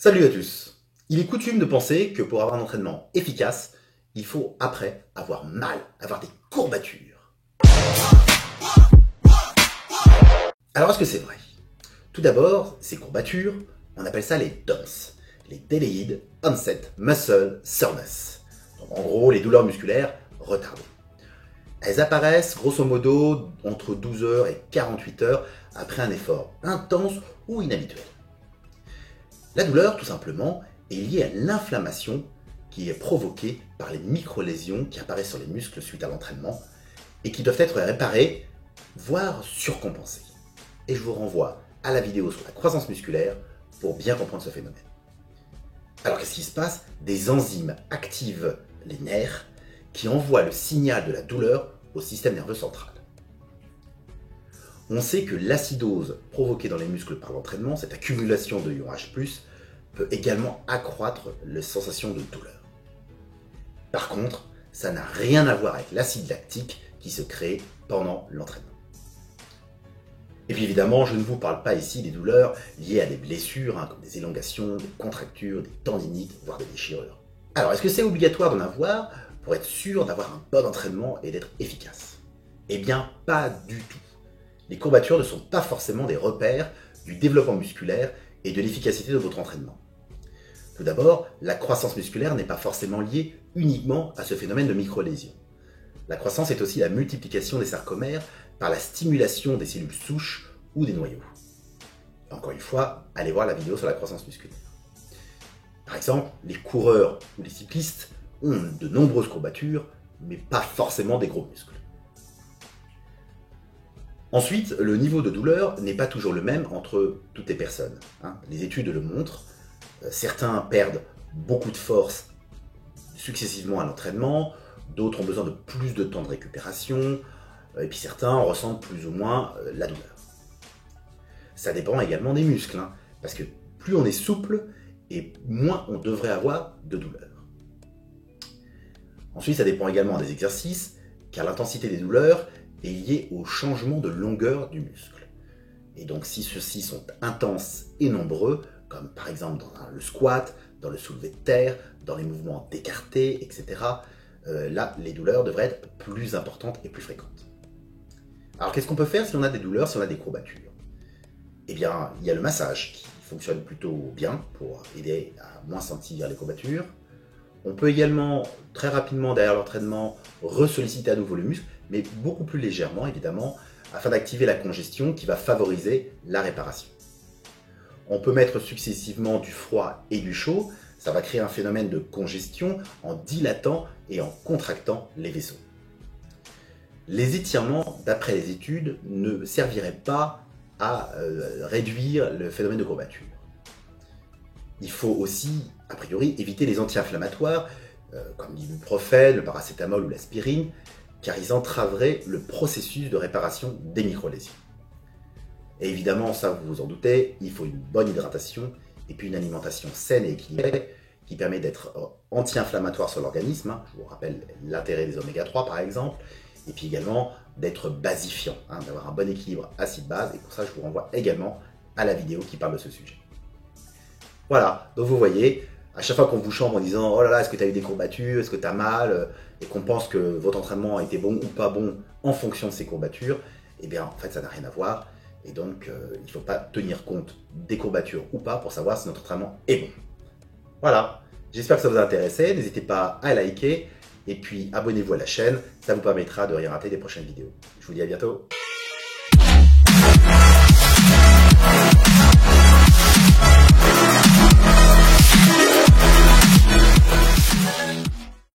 Salut à tous. Il est coutume de penser que pour avoir un entraînement efficace, il faut après avoir mal, avoir des courbatures. Alors est-ce que c'est vrai? Tout d'abord, ces courbatures, on appelle ça les DOMS, les Delayed Onset Muscle Soreness. Donc en gros, les douleurs musculaires retardées. Elles apparaissent grosso modo entre 12 heures et 48 heures après un effort intense ou inhabituel. La douleur, tout simplement, est liée à l'inflammation qui est provoquée par les micro-lésions qui apparaissent sur les muscles suite à l'entraînement et qui doivent être réparées, voire surcompensées. Et je vous renvoie à la vidéo sur la croissance musculaire pour bien comprendre ce phénomène. Alors qu'est-ce qui se passe? Des enzymes activent les nerfs qui envoient le signal de la douleur au système nerveux central. On sait que l'acidose provoquée dans les muscles par l'entraînement, cette accumulation de ion H+, peut également accroître les sensations de douleur. Par contre, ça n'a rien à voir avec l'acide lactique qui se crée pendant l'entraînement. Et puis évidemment, je ne vous parle pas ici des douleurs liées à des blessures, comme des élongations, des contractures, des tendinites, voire des déchirures. Alors, est-ce que c'est obligatoire d'en avoir pour être sûr d'avoir un bon entraînement et d'être efficace? Eh bien, pas du tout. Les courbatures ne sont pas forcément des repères du développement musculaire et de l'efficacité de votre entraînement. Tout d'abord, la croissance musculaire n'est pas forcément liée uniquement à ce phénomène de micro-lésion. La croissance est aussi la multiplication des sarcomères par la stimulation des cellules souches ou des noyaux. Encore une fois, allez voir la vidéo sur la croissance musculaire. Par exemple, les coureurs ou les cyclistes ont de nombreuses courbatures, mais pas forcément des gros muscles. Ensuite, le niveau de douleur n'est pas toujours le même entre toutes les personnes. Les études le montrent. Certains perdent beaucoup de force successivement à l'entraînement, d'autres ont besoin de plus de temps de récupération, et puis certains ressentent plus ou moins la douleur. Ça dépend également des muscles, parce que plus on est souple, et moins on devrait avoir de douleur. Ensuite, ça dépend également des exercices, car l'intensité des douleurs est liée au changement de longueur du muscle. Et donc si ceux-ci sont intenses et nombreux, comme par exemple dans le squat, dans le soulevé de terre, dans les mouvements d'écarté, etc., là, les douleurs devraient être plus importantes et plus fréquentes. Alors qu'est-ce qu'on peut faire si on a des douleurs, si on a des courbatures? Eh bien, il y a le massage qui fonctionne plutôt bien pour aider à moins sentir les courbatures. On peut également, très rapidement derrière l'entraînement, ressolliciter à nouveau le muscle, mais beaucoup plus légèrement évidemment, afin d'activer la congestion qui va favoriser la réparation. On peut mettre successivement du froid et du chaud, ça va créer un phénomène de congestion en dilatant et en contractant les vaisseaux. Les étirements, d'après les études, ne serviraient pas à réduire le phénomène de courbature. Il faut aussi, a priori, éviter les anti-inflammatoires, comme l'ibuprofène, le paracétamol ou l'aspirine, car ils entraveraient le processus de réparation des micro-lésions. Et évidemment, ça vous vous en doutez, il faut une bonne hydratation et puis une alimentation saine et équilibrée qui permet d'être anti-inflammatoire sur l'organisme. Je vous rappelle l'intérêt des oméga 3 par exemple, et puis également d'être basifiant, d'avoir un bon équilibre acide-base, et pour ça je vous renvoie également à la vidéo qui parle de ce sujet. Voilà, donc vous voyez, à chaque fois qu'on vous chambre en disant « Oh là là, est-ce que tu as eu des courbatures? Est-ce que tu as mal ?» et qu'on pense que votre entraînement a été bon ou pas bon en fonction de ces courbatures, eh bien en fait ça n'a rien à voir. Et donc, il ne faut pas tenir compte des courbatures ou pas pour savoir si notre entraînement est bon. Voilà, j'espère que ça vous a intéressé. N'hésitez pas à liker et puis abonnez-vous à la chaîne. Ça vous permettra de rien rater des prochaines vidéos. Je vous dis à bientôt.